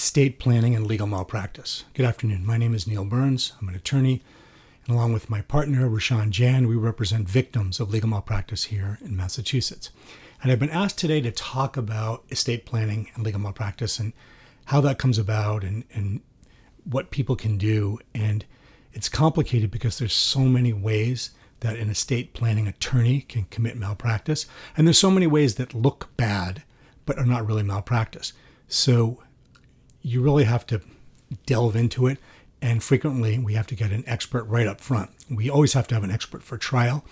estate planning and legal malpractice. Good afternoon. My name is Neil Burns. I'm an attorney, and along with my partner, Roshan Jain, we represent victims of legal malpractice here in Massachusetts. And I've been asked today to talk about estate planning and legal malpractice and how that comes about and what people can do. And it's complicated because there's so many ways that an estate planning attorney can commit malpractice. And there's so many ways that look bad, but are not really malpractice. So you really have to delve into it. And frequently we have to get an expert right up front. We always have to have an expert for trial,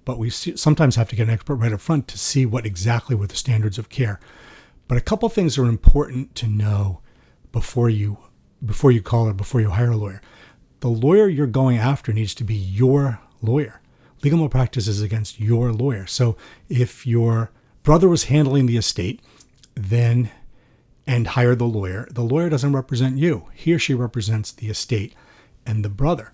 but we sometimes have to get an expert right up front to see what exactly were the standards of care. But a couple things are important to know before you call or before you hire a lawyer. The lawyer you're going after needs to be your lawyer. Legal malpractice is against your lawyer. So if your brother was handling the estate, and hired the lawyer doesn't represent you. He or she represents the estate and the brother.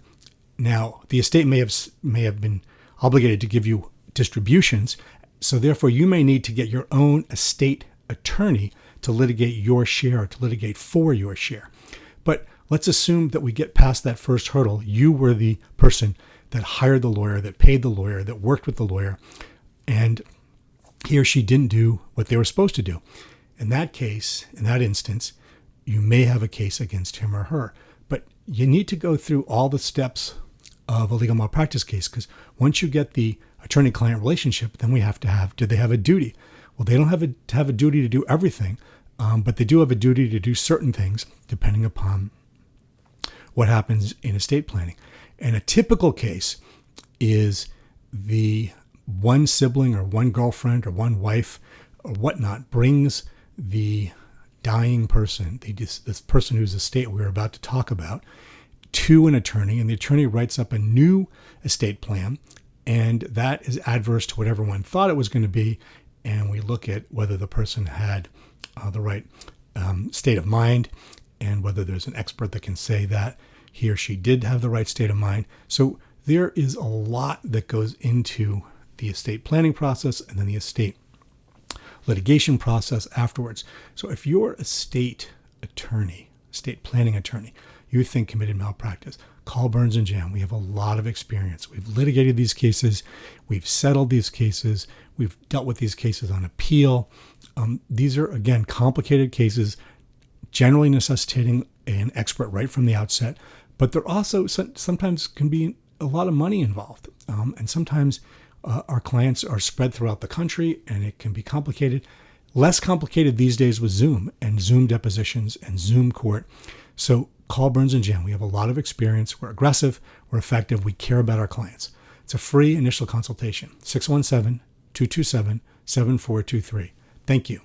Now, the estate may have been obligated to give you distributions, so therefore you may need to get your own estate attorney to litigate your share or to litigate for your share. But let's assume that we get past that first hurdle. You were the person that hired the lawyer, that paid the lawyer, that worked with the lawyer, and he or she didn't do what they were supposed to do. In that case, in that instance, you may have a case against him or her. But you need to go through all the steps of a legal malpractice case, because once you get the attorney-client relationship, then we have to have, do they have a duty? Well, they don't have a duty to do everything, but they do have a duty to do certain things depending upon what happens in estate planning. And a typical case is the one sibling or one girlfriend or one wife or whatnot brings the dying person, this person whose estate we're about to talk about, to an attorney, and the attorney writes up a new estate plan, and that is adverse to what everyone thought it was going to be, and we look at whether the person had the right state of mind and whether there's an expert that can say that he or she did have the right state of mind. So there is a lot that goes into the estate planning process and then the estate litigation process afterwards. So if you're a estate planning attorney, you think committed malpractice, call Burns and Jain. We have a lot of experience. We've litigated these cases. We've settled these cases. We've dealt with these cases on appeal. These are, again, complicated cases, generally necessitating an expert right from the outset, but there also sometimes can be a lot of money involved. And sometimes our clients are spread throughout the country, and it can be complicated. Less complicated these days with Zoom and Zoom depositions and Zoom court. So call Burns and Jain. We have a lot of experience. We're aggressive. We're effective. We care about our clients. It's a free initial consultation. 617-227-7423. Thank you.